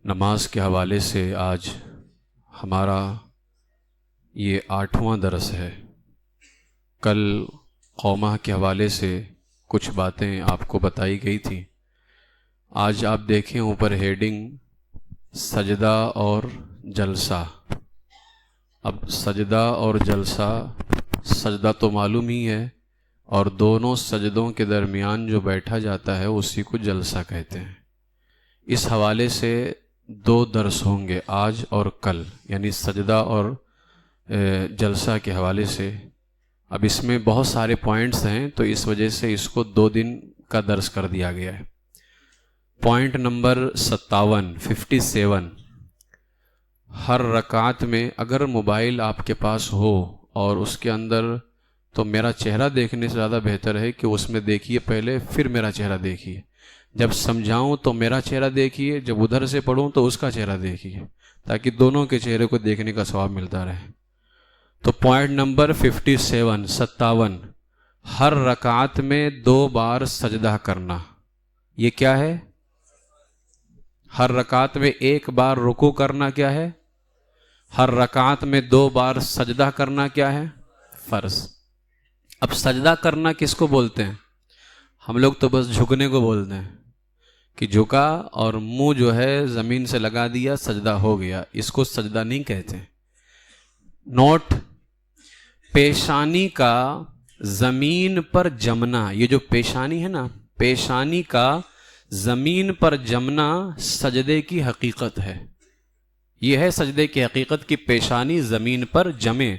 نماز کے حوالے سے آج ہمارا یہ 8واں درس ہے۔ کل قومہ کے حوالے سے کچھ باتیں آپ کو بتائی گئی تھیں۔ آج آپ دیکھیں اوپر ہیڈنگ سجدہ اور جلسہ۔ اب سجدہ اور جلسہ، سجدہ تو معلوم ہی ہے، اور دونوں سجدوں کے درمیان جو بیٹھا جاتا ہے اسی کو جلسہ کہتے ہیں۔ اس حوالے سے 2 درس ہوں گے آج اور کل، یعنی سجدہ اور جلسہ کے حوالے سے۔ اب اس میں بہت سارے پوائنٹس ہیں تو اس وجہ سے اس کو 2 دن کا درس کر دیا گیا ہے۔ پوائنٹ نمبر 57 ہر رکعت میں اگر موبائل آپ کے پاس ہو اور اس کے اندر، تو میرا چہرہ دیکھنے سے زیادہ بہتر ہے کہ اس میں دیکھیے پہلے، پھر میرا چہرہ دیکھیے۔ جب سمجھاؤں تو میرا چہرہ دیکھیے، جب ادھر سے پڑھوں تو اس کا چہرہ دیکھیے، تاکہ دونوں کے چہرے کو دیکھنے کا ثواب ملتا رہے۔ تو پوائنٹ نمبر 57 ہر رکعت میں 2 بار سجدہ کرنا۔ یہ کیا ہے؟ ہر رکعت میں 1 بار رکوع کرنا کیا ہے؟ ہر رکعت میں 2 بار سجدہ کرنا کیا ہے؟ فرض۔ اب سجدہ کرنا کس کو بولتے ہیں؟ ہم لوگ تو بس جھکنے کو بولتے ہیں کہ جھکا اور منہ جو ہے زمین سے لگا دیا، سجدہ ہو گیا، اس کو سجدہ نہیں کہتے۔ نوٹ، پیشانی کا زمین پر جمنا، یہ جو پیشانی ہے نا، پیشانی کا زمین پر جمنا سجدے کی حقیقت ہے۔ یہ ہے سجدے کی حقیقت کی پیشانی زمین پر جمے،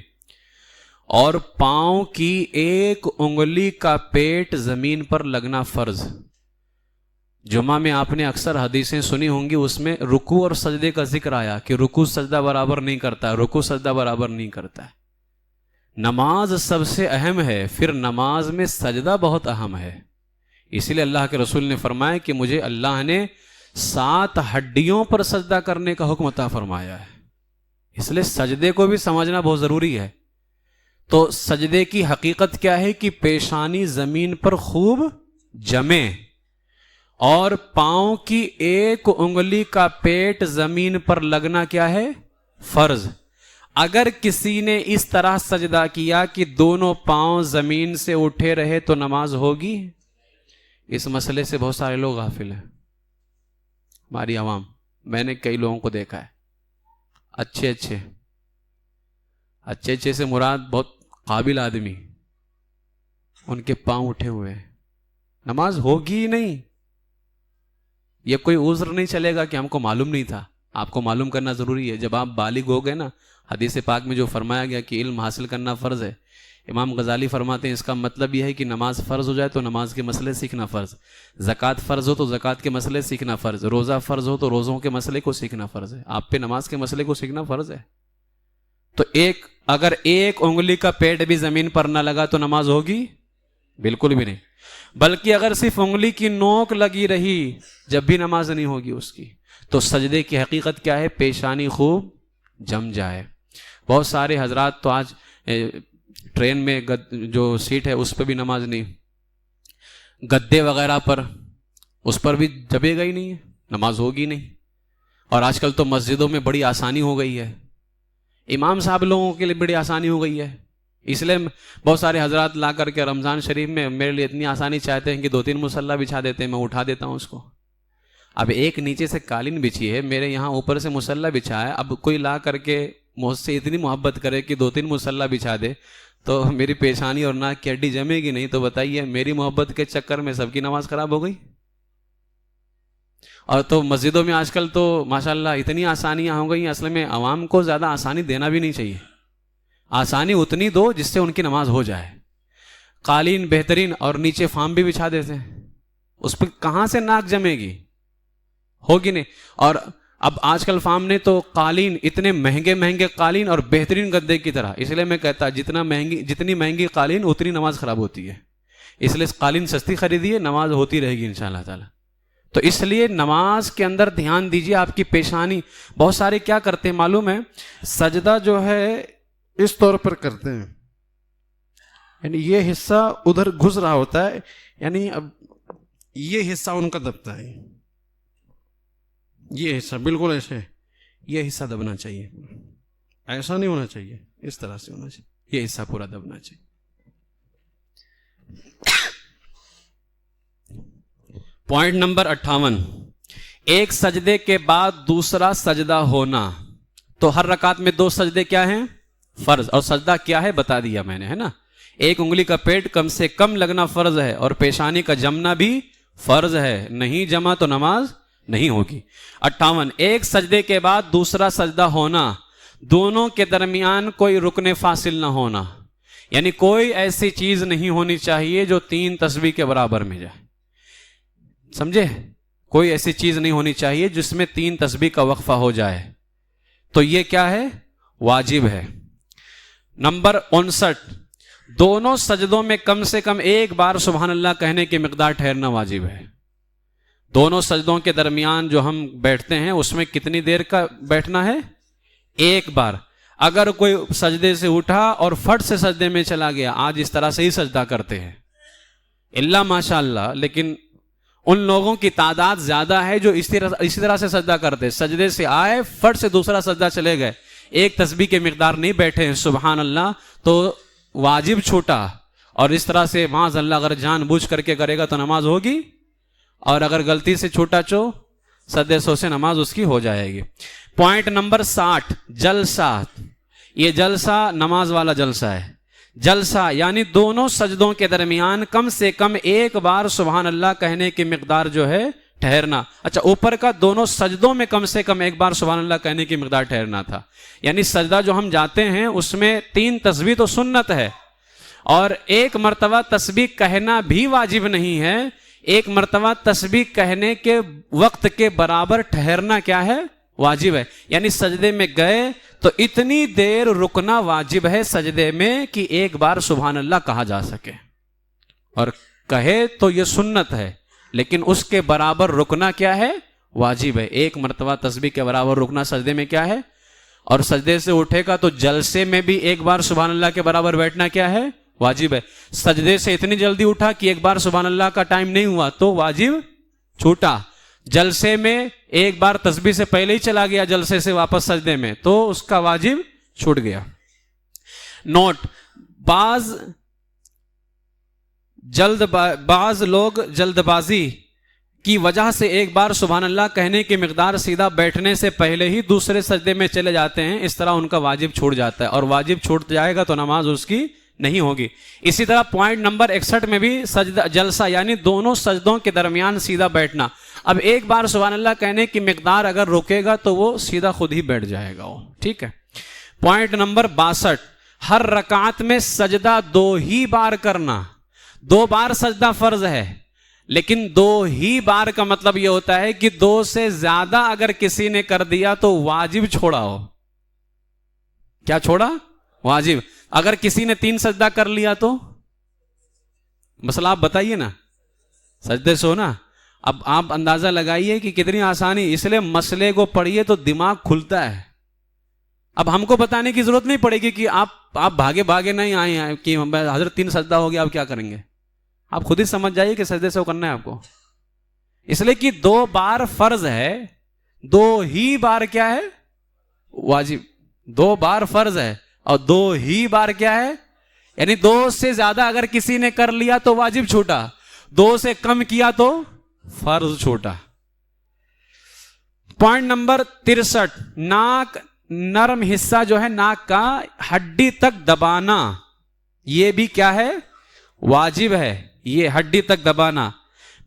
اور پاؤں کی 1 انگلی کا پیٹ زمین پر لگنا فرض۔ جمعہ میں آپ نے اکثر حدیثیں سنی ہوں گی، اس میں رکوع اور سجدے کا ذکر آیا کہ رکوع سجدہ برابر نہیں کرتا، رکوع سجدہ برابر نہیں کرتا ہے۔ نماز سب سے اہم ہے، پھر نماز میں سجدہ بہت اہم ہے۔ اسی لیے اللہ کے رسول نے فرمایا کہ مجھے اللہ نے 7 ہڈیوں پر سجدہ کرنے کا حکم عطا فرمایا ہے، اس لیے سجدے کو بھی سمجھنا بہت ضروری ہے۔ تو سجدے کی حقیقت کیا ہے کہ پیشانی زمین پر خوب جمے اور پاؤں کی 1 انگلی کا پیٹ زمین پر لگنا کیا ہے؟ فرض۔ اگر کسی نے اس طرح سجدہ کیا کہ دونوں پاؤں زمین سے اٹھے رہے تو نماز ہوگی؟ اس مسئلے سے بہت سارے لوگ غافل ہیں، ہماری عوام۔ میں نے کئی لوگوں کو دیکھا ہے، اچھے سے مراد بہت قابل آدمی، ان کے پاؤں اٹھے ہوئے ہیں، نماز ہوگی ہی نہیں۔ یہ کوئی عذر نہیں چلے گا کہ ہم کو معلوم نہیں تھا۔ آپ کو معلوم کرنا ضروری ہے۔ جب آپ بالغ ہو گئے نا، حدیث پاک میں جو فرمایا گیا کہ علم حاصل کرنا فرض ہے، امام غزالی فرماتے ہیں اس کا مطلب یہ ہے کہ نماز فرض ہو جائے تو نماز کے مسئلے سیکھنا فرض، زکوٰۃ فرض ہو تو زکوٰۃ کے مسئلے سیکھنا فرض، روزہ فرض ہو تو روزوں کے مسئلے کو سیکھنا فرض ہے۔ آپ پہ نماز کے مسئلے کو سیکھنا فرض ہے۔ تو اگر 1 انگلی کا پیٹ بھی زمین پر نہ لگا تو نماز ہوگی؟ بالکل بھی نہیں، بلکہ اگر صرف انگلی کی نوک لگی رہی جب بھی نماز نہیں ہوگی اس کی۔ تو سجدے کی حقیقت کیا ہے؟ پیشانی خوب جم جائے۔ بہت سارے حضرات تو آج ٹرین میں جو سیٹ ہے اس پہ بھی نماز نہیں، گدے وغیرہ پر، اس پر بھی جبے گا ہی نہیں ہے، نماز ہوگی نہیں۔ اور آج کل تو مسجدوں میں بڑی آسانی ہو گئی ہے، امام صاحب لوگوں کے لیے بڑی آسانی ہو گئی ہے، اس لیے بہت سارے حضرات لا کر کے رمضان شریف میں میرے لیے اتنی آسانی چاہتے ہیں کہ 2-3 مصلی بچھا دیتے ہیں، میں اٹھا دیتا ہوں اس کو۔ اب ایک نیچے سے قالین بچھی ہے، میرے یہاں اوپر سے مصلی بچھا ہے، اب کوئی لا کر کے مجھ سے اتنی محبت کرے کہ 2-3 مصلی بچھا دے تو میری پیشانی اور ناک کی ہڈی جمے گی نہیں؟ تو بتائیے، میری محبت کے چکر میں سب کی نماز خراب ہو گئی۔ اور تو مسجدوں میں آج کل تو ماشاءاللہ اتنی آسانیاں ہو گئی ہیں، اصل میں عوام کو زیادہ آسانی دینا بھی نہیں چاہیے، آسانی اتنی دو جس سے ان کی نماز ہو جائے۔ قالین بہترین، اور نیچے فام بھی بچھا دیتے ہیں، اس پہ کہاں سے ناک جمے گی؟ ہوگی نہیں۔ اور اب آج کل فام نے تو قالین، اتنے مہنگے قالین اور بہترین گدے کی طرح، اس لیے میں کہتا جتنی مہنگی قالین اتنی نماز خراب ہوتی ہے، اس لیے قالین سستی خریدیے، نماز ہوتی رہے گی انشاءاللہ تعالی۔ تو اس لیے نماز کے اندر دھیان دیجیے، آپ کی پیشانی۔ بہت سارے کیا کرتے ہیں معلوم ہے؟ سجدہ جو ہے اس طور پر کرتے ہیں، یعنی یہ حصہ ادھر گھس رہا ہوتا ہے، یعنی اب یہ حصہ ان کا دبتا ہے، یہ حصہ بالکل ایسے، یہ حصہ دبنا چاہیے، ایسا نہیں ہونا چاہیے، اس طرح سے ہونا چاہیے، یہ حصہ پورا دبنا چاہیے۔ پوائنٹ نمبر 58، ایک سجدے کے بعد دوسرا سجدہ ہونا۔ تو ہر رکعت میں 2 سجدے کیا ہیں؟ فرض۔ اور سجدہ کیا ہے بتا دیا میں نے، ہے نا؟ ایک انگلی کا پیٹ کم سے کم لگنا فرض ہے، اور پیشانی کا جمنا بھی فرض ہے، نہیں جمع تو نماز نہیں ہوگی۔ 58، ایک سجدے کے بعد دوسرا سجدہ ہونا، دونوں کے درمیان کوئی رکن فاصل نہ ہونا، یعنی کوئی ایسی چیز نہیں ہونی چاہیے جو 3 تسبیح کے برابر میں جائے، سمجھے؟ کوئی ایسی چیز نہیں ہونی چاہیے جس میں 3 تسبیح کا وقفہ ہو جائے، تو یہ کیا ہے؟ واجب ہے۔ نمبر 59، دونوں سجدوں میں کم سے کم ایک بار سبحان اللہ کہنے کی مقدار ٹھہرنا واجب ہے۔ دونوں سجدوں کے درمیان جو ہم بیٹھتے ہیں اس میں کتنی دیر کا بیٹھنا ہے؟ ایک بار۔ اگر کوئی سجدے سے اٹھا اور فٹ سے سجدے میں چلا گیا، آج اس طرح سے ہی سجدہ کرتے ہیں اللہ ماشاء اللہ، لیکن ان لوگوں کی تعداد زیادہ ہے جو اسی طرح سے سجدہ کرتے، سجدے سے آئے فٹ سے دوسرا سجدہ چلے گئے، ایک تسبیح کے مقدار نہیں بیٹھے ہیں سبحان اللہ، تو واجب چھوٹا۔ اور اس طرح سے معاذ اللہ اگر جان بوجھ کر کے کرے گا تو نماز ہوگی، اور اگر غلطی سے چھوٹا سجدے سے نماز اس کی ہو جائے گی۔ پوائنٹ نمبر 60، جلسہ۔ یہ جلسہ نماز والا جلسہ ہے۔ جلسہ یعنی دونوں سجدوں کے درمیان کم سے کم ایک بار سبحان اللہ کہنے کی مقدار جو ہے ٹھہرنا۔ اچھا، اوپر کا دونوں سجدوں میں کم سے کم ایک بار سبحان اللہ کہنے کی مقدار ٹھہرنا تھا، یعنی سجدہ جو ہم جاتے ہیں اس میں 3 تسبیح تو سنت ہے، اور ایک مرتبہ تسبیح کہنا بھی واجب نہیں ہے، ایک مرتبہ تسبیح کہنے کے وقت کے برابر ٹھہرنا کیا ہے؟ واجب ہے۔ یعنی سجدے میں گئے تو اتنی دیر رکنا واجب ہے سجدے میں کہ ایک بار سبحان اللہ کہا جا سکے، اور کہے تو یہ سنت ہے، لیکن اس کے برابر رکنا کیا ہے؟ واجب ہے۔ ایک مرتبہ تسبیح کے برابر رکنا سجدے میں کیا ہے؟ اور سجدے سے اٹھے گا تو جلسے میں بھی ایک بار سبحان اللہ کے برابر بیٹھنا کیا ہے؟ واجب ہے۔ سجدے سے اتنی جلدی اٹھا کہ ایک بار سبحان اللہ کا ٹائم نہیں ہوا تو واجب چھوٹا۔ جلسے میں ایک بار تسبیح سے پہلے ہی چلا گیا جلسے سے واپس سجدے میں تو اس کا واجب چھوٹ گیا۔ نوٹ، بعض لوگ جلد بازی کی وجہ سے ایک بار سبحان اللہ کہنے کی مقدار سیدھا بیٹھنے سے پہلے ہی دوسرے سجدے میں چلے جاتے ہیں، اس طرح ان کا واجب چھوٹ جاتا ہے، اور واجب چھوٹ جائے گا تو نماز اس کی نہیں ہوگی۔ اسی طرح پوائنٹ نمبر 61 میں بھی جلسہ یعنی دونوں سجدوں کے درمیان سیدھا بیٹھنا۔ اب ایک بار سبحان اللہ کہنے کی مقدار اگر روکے گا تو وہ سیدھا خود ہی بیٹھ جائے گا وہ، ٹھیک ہے۔ پوائنٹ نمبر 62، ہر رکعت میں سجدہ 2 ہی بار کرنا۔ 2 بار سجدہ فرض ہے، لیکن 2 ہی بار کا مطلب یہ ہوتا ہے کہ 2 سے زیادہ اگر کسی نے کر دیا تو واجب چھوڑا ہو۔ کیا چھوڑا؟ واجب۔ اگر کسی نے 3 سجدہ کر لیا تو مسئلہ آپ بتائیے نا، سجدے سے ہونا۔ اب آپ اندازہ لگائیے کہ کتنی آسانی، اس لیے مسئلے کو پڑھیے تو دماغ کھلتا ہے۔ اب ہم کو بتانے کی ضرورت نہیں پڑے گی کہ آپ بھاگے نہیں آئے ہیں کہ حضرت 3 سجدہ ہو گیا اب کیا کریں گے، آپ خود ہی سمجھ جائیے کہ سجدے سے وہ کرنا ہے آپ کو، اس لیے کہ 2 بار فرض ہے، 2 ہی بار کیا ہے؟ واجب۔ 2 بار فرض ہے اور 2 ہی بار کیا ہے؟ یعنی 2 سے زیادہ اگر کسی نے کر لیا تو واجب چھوٹا، 2 سے کم کیا تو فرض چھوٹا۔ پوائنٹ نمبر 63، ناک نرم حصہ جو ہے ناک کا ہڈی تک دبانا، یہ بھی کیا ہے؟ واجب ہے، یہ ہڈی تک دبانا۔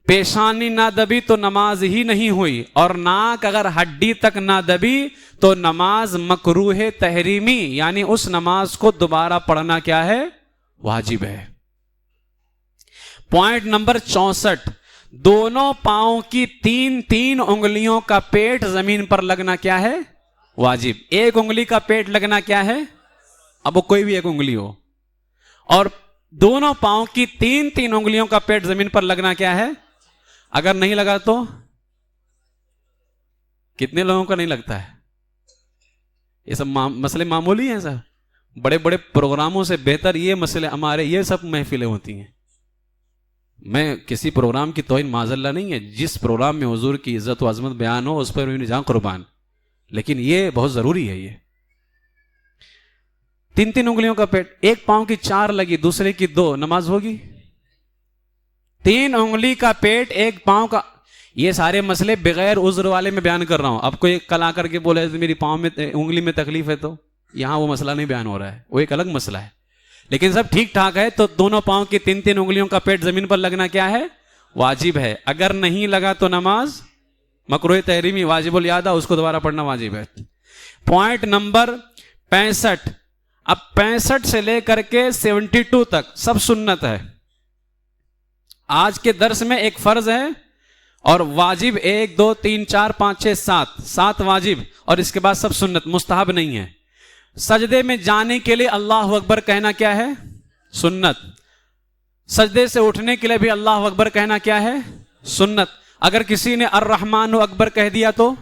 پیشانی نہ دبی تو نماز ہی نہیں ہوئی، اور ناک اگر ہڈی تک نہ دبی تو نماز مکروہ تحریمی، یعنی اس نماز کو دوبارہ پڑھنا کیا ہے؟ واجب ہے۔ پوائنٹ نمبر 64، دونوں پاؤں کی 3 انگلیوں کا پیٹ زمین پر لگنا کیا ہے؟ واجب۔ ایک انگلی کا پیٹ لگنا کیا ہے؟ اب وہ کوئی بھی ایک انگلی ہو، اور دونوں پاؤں کی 3 انگلیوں کا پیٹ زمین پر لگنا کیا ہے؟ اگر نہیں لگا تو کتنے لوگوں کا نہیں لگتا ہے؟ یہ سب مسئلے معمولی ہیں سر، بڑے بڑے پروگراموں سے بہتر یہ مسئلے ہمارے یہ سب محفلیں ہوتی ہیں، میں کسی پروگرام کی توہین معاذ اللہ نہیں ہے، جس پروگرام میں حضور کی عزت و عظمت بیان ہو اس پر میری جان قربان، لیکن یہ بہت ضروری ہے۔ یہ 3 انگلیوں کا پیٹ، ایک پاؤں کی 4 لگی دوسرے کی 2، نماز ہوگی؟ 3 انگلی کا پیٹ ایک پاؤں کا، یہ سارے مسئلے بغیر عذر والے میں بیان کر رہا ہوں۔ اب کوئی کل آ کر کے بولے میری پاؤں میں انگلی میں تکلیف ہے، تو یہاں وہ مسئلہ نہیں بیان ہو رہا ہے، وہ ایک الگ مسئلہ ہے، لیکن سب ٹھیک ٹھاک ہے۔ تو دونوں پاؤں کی 3 انگلیوں کا پیٹ زمین پر لگنا کیا ہے؟ واجب ہے۔ اگر نہیں لگا تو نماز مکروہ تحریمی، واجب الیادہ، اس کو دوبارہ پڑھنا واجب ہے۔ پوائنٹ نمبر 65، اب 65 سے لے کر کے 72 تک سب سنت ہے۔ آج کے درس میں ایک فرض ہے اور واجب 1 2 3 4 5 6 7 واجب، اور اس کے بعد سب سنت، مستحب نہیں ہے۔ سجدے میں جانے کے لیے اللہ اکبر کہنا کیا ہے؟ سنت۔ سجدے سے اٹھنے کے لیے بھی اللہ اکبر کہنا کیا ہے؟ سنت۔ اگر کسی نے الرحمن اکبر کہہ دیا تو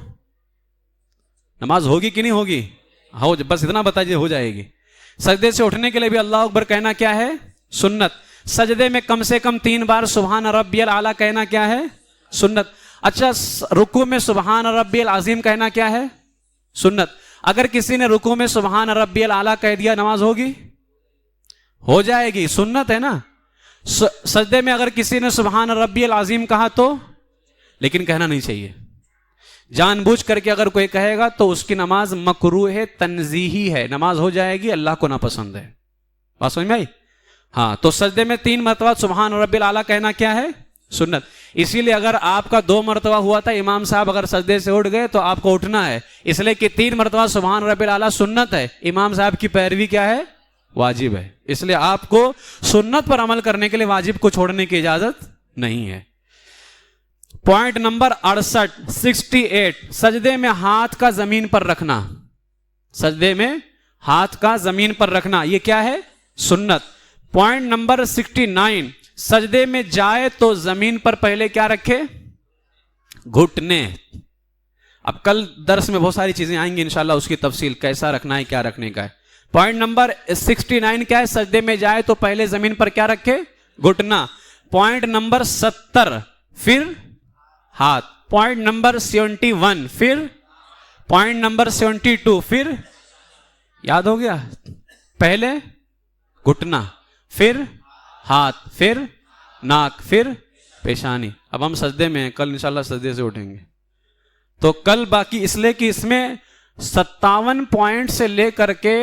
نماز ہوگی کہ نہیں ہوگی؟ ہو، بس اتنا بتائیے، ہو جائے گی۔ سجدے سے اٹھنے کے لیے بھی اللہ اکبر کہنا کیا ہے؟ سنت۔ سجدے میں کم سے کم 3 بار سبحان ربی الاعلیٰ کہنا کیا ہے؟ سنت۔ اچھا، رکوع میں سبحان ربی العظیم کہنا کیا ہے؟ سنت۔ اگر کسی نے رکوع میں سبحان ربی الاعلیٰ کہہ دیا نماز ہوگی؟ ہو جائے گی، سنت ہے نا۔ سجدے میں اگر کسی نے سبحان ربی العظیم کہا تو، لیکن کہنا نہیں چاہیے۔ جان بوجھ کر کے اگر کوئی کہے گا تو اس کی نماز مکروہ تنزیہی ہے، نماز ہو جائے گی، اللہ کو ناپسند ہے۔ بات سمجھ میں آئی؟ ہاں، تو سجدے میں 3 مرتبہ سبحان ربی الاعلیٰ کہنا کیا ہے؟ سنت۔ اسی لیے اگر آپ کا 2 مرتبہ ہوا تھا، امام صاحب اگر سجدے سے اٹھ گئے تو آپ کو اٹھنا ہے، اس لیے کہ 3 مرتبہ سبحان ربی الاعلیٰ سنت ہے، امام صاحب کی پیروی کیا ہے؟ واجب ہے۔ اس لیے آپ کو سنت پر عمل کرنے کے لیے واجب کو چھوڑنے کی اجازت نہیں ہے۔ پوائنٹ نمبر 68 سجدے میں ہاتھ کا زمین پر رکھنا، سجدے میں ہاتھ کا زمین پر رکھنا، یہ کیا ہے؟ سنت۔ پوائنٹ نمبر 69 سجدے میں جائے تو زمین پر پہلے کیا رکھے؟ گھٹنے۔ اب کل درس میں بہت ساری چیزیں آئیں گی انشاءاللہ، اس کی تفصیل کیسا رکھنا ہے، کیا رکھنے کا ہے۔ پوائنٹ نمبر 69 کیا ہے؟ سجدے میں جائے تو پہلے زمین پر کیا رکھے؟ گھٹنا۔ پوائنٹ نمبر 70 پھر ہاتھ۔ پوائنٹ نمبر 71 پھر، پوائنٹ نمبر 72 پھر، یاد ہو گیا؟ پہلے گھٹنا، پھر ہاتھ، پھر ناک، پھر پیشانی۔ اب ہم سجدے میں ہیں، کل انشاءاللہ سجدے سے اٹھیں گے، تو کل باقی اس لیے کہ اس میں 57 پوائنٹ سے لے کر کے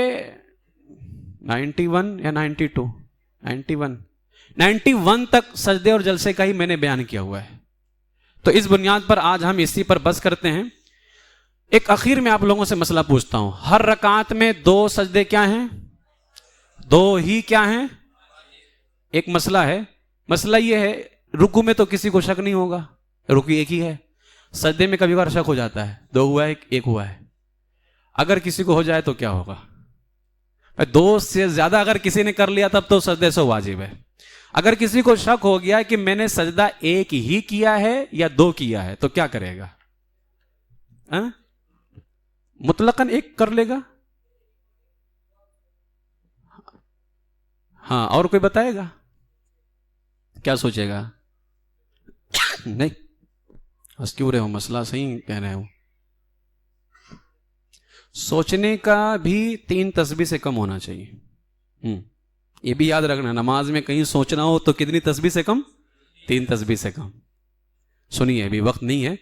91 یا 92 91 تک سجدے اور جلسے کا ہی میں نے بیان کیا ہوا ہے۔ تو اس بنیاد پر آج ہم اسی پر بس کرتے ہیں۔ ایک اخیر میں آپ لوگوں سے مسئلہ پوچھتا ہوں، ہر رکعت میں 2 سجدے کیا ہیں؟ 2 ہی کیا ہیں؟ ایک مسئلہ ہے، مسئلہ یہ ہے، رکوع میں تو کسی کو شک نہیں ہوگا، رکوع ایک ہی ہے۔ سجدے میں کبھی بار شک ہو جاتا ہے، 2 ہوا ہے ایک ہوا ہے، اگر کسی کو ہو جائے تو کیا ہوگا؟ 2 سے زیادہ اگر کسی نے کر لیا تب تو سجدے سے واجب ہے۔ اگر کسی کو شک ہو گیا کہ میں نے سجدہ ایک ہی کیا ہے یا 2 کیا ہے تو کیا کرے گا؟ مطلقاً ایک کر لے گا؟ ہاں، اور کوئی بتائے گا؟ کیا سوچے گا؟ نہیں بس کیوں رہے ہو، مسئلہ صحیح کہہ رہے ہو۔ سوچنے کا بھی 3 تسبیح سے کم ہونا چاہیے۔ یہ بھی یاد رکھنا، نماز میں کہیں سوچنا ہو تو کتنی تسبیح سے کم؟ 3 تسبیح سے کم۔ سنیے، ابھی وقت نہیں ہے۔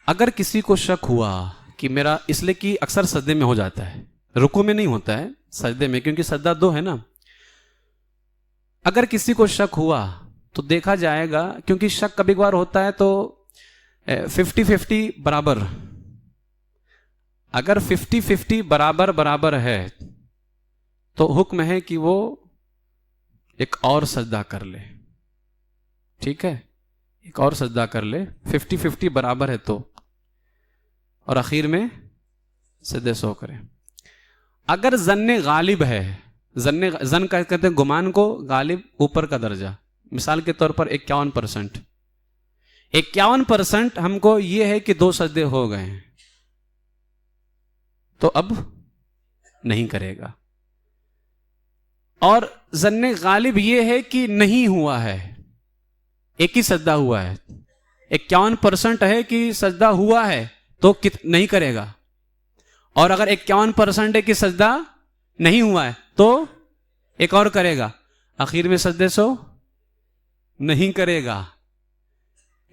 اگر کسی کو شک ہوا کہ میرا، اس لیے کہ اکثر سجدے میں ہو جاتا ہے، رکوع میں نہیں ہوتا ہے، سجدے میں، کیونکہ سجدہ 2 ہے نا۔ اگر کسی کو شک ہوا تو دیکھا جائے گا، کیونکہ شک کبھی کبھار ہوتا ہے تو 50-50 برابر، اگر 50-50 برابر ہے تو حکم ہے کہ وہ ایک اور سجدہ کر لے، ٹھیک ہے، ایک اور سجدہ کر لے، 50-50 برابر ہے تو، اور اخیر میں سجدے سو کرے۔ اگر ظن غالب ہے، ظن کا کہتے ہیں گمان کو، غالب اوپر کا درجہ، مثال کے طور پر 51% ہم کو یہ ہے کہ 2 سجدے ہو گئے ہیں، تو اب نہیں کرے گا۔ اور ظن غالب یہ ہے کہ نہیں ہوا ہے، ایک ہی سجدہ ہوا ہے, 51% ہے کہ سجدہ ہوا ہے تو نہیں کرے گا, اور اگر 51% ہے کہ سجدہ نہیں ہوا ہے تو ایک اور کرے گا, آخر میں سجدے سو نہیں کرے گا,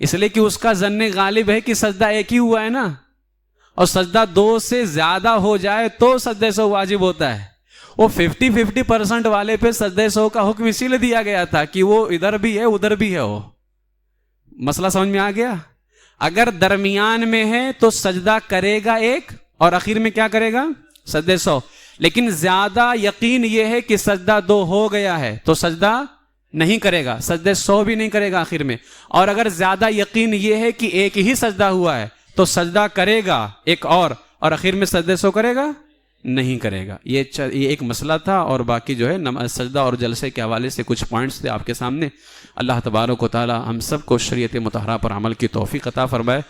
اس لیے کہ اس کا ظن غالب ہے کہ سجدہ ایک ہی ہوا ہے نا, اور سجدہ 2 سے زیادہ ہو جائے تو سجدے سو واجب ہوتا ہے. وہ 50% والے پہ سجدے سو کا حکم اسی لیے دیا گیا تھا کہ وہ ادھر بھی ہے ادھر بھی ہے. وہ مسئلہ سمجھ میں آ گیا؟ اگر درمیان میں ہے تو سجدہ کرے گا ایک, اور آخر میں کیا کرے گا؟ سجدے سو. لیکن زیادہ یقین یہ ہے کہ سجدہ 2 ہو گیا ہے تو سجدہ نہیں کرے گا, سجدے 100 بھی نہیں کرے گا آخر میں. اور اگر زیادہ یقین یہ ہے کہ ایک ہی سجدہ ہوا ہے تو سجدہ کرے گا ایک اور آخر میں سجدے 100 کرے گا نہیں کرے گا. یہ ایک مسئلہ تھا, اور باقی جو ہے نماز سجدہ اور جلسے کے حوالے سے کچھ پوائنٹس تھے آپ کے سامنے. اللہ تبارک و تعالی ہم سب کو شریعت مطہرہ پر عمل کی توفیق عطا فرمائے.